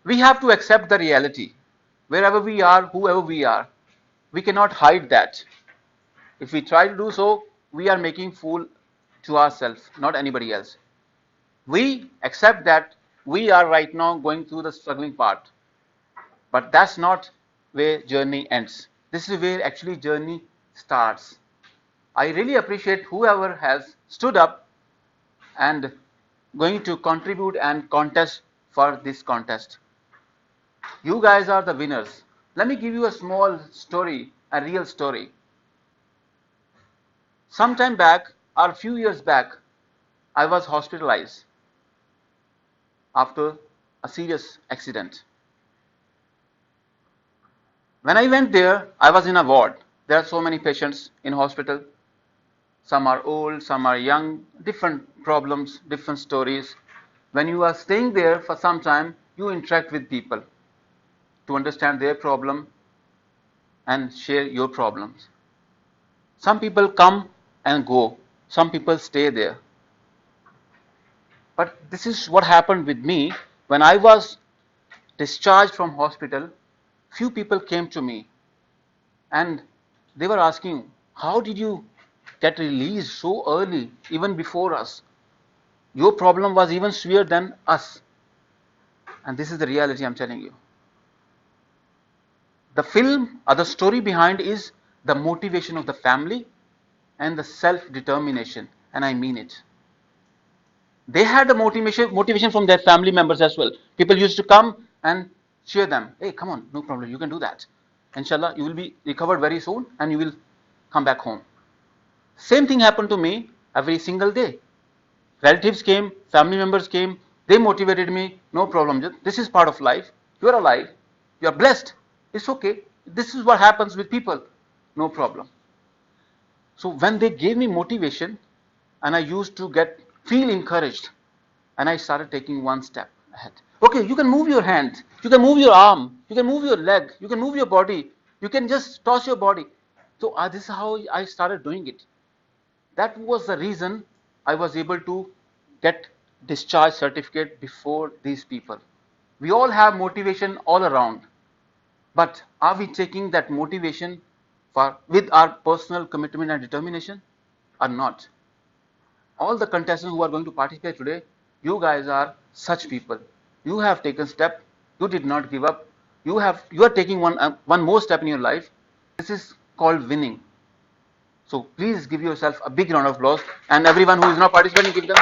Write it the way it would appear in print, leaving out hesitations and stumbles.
We have to accept the reality. Wherever we are, whoever we are, we cannot hide that. If we try to do so, we are making fool to ourselves, not anybody else. We accept that we are right now going through the struggling part, but that's not where journey ends. This is where actually journey starts. I really appreciate whoever has stood up and going to contribute and contest for this contest. You guys are the winners. Let me give you a small story, a real story. Sometime back, or a few years back, I was hospitalized after a serious accident. When I went there, I was in a ward. There are so many patients in hospital. Some are old, some are young, different problems, different stories. When you are staying there for some time, you interact with people to understand their problem and share your problems. Some people come and go, some people stay there. But this is what happened with me when I was discharged from hospital. Few people came to me and they were asking, how did you get released so early, even before us? Your problem was even severe than us. And this is the reality I'm telling you. The film or the story behind is the motivation of the family and the self-determination, and I mean it. They had the motivation from their family members as well. People used to come and cheer them. Hey, come on, no problem, you can do that. Inshallah, you will be recovered very soon and you will come back home. Same thing happened to me every single day. Relatives came, family members came, they motivated me. No problem, this is part of life. You are alive, you are blessed. It's okay. This is what happens with people. No problem. So when they gave me motivation, and I used to feel encouraged, and I started taking one step ahead. Okay, you can move your hand, you can move your arm, you can move your leg, you can move your body, you can just toss your body. So this is how I started doing it. That was the reason I was able to get discharge certificate before these people. We all have motivation all around, but are we taking that motivation with our personal commitment and determination or not? All the contestants who are going to participate today, you guys are such people. You have taken step, you did not give up, you are taking one more step in your life. This is called winning. So please give yourself a big round of applause, and everyone who is not participating, give them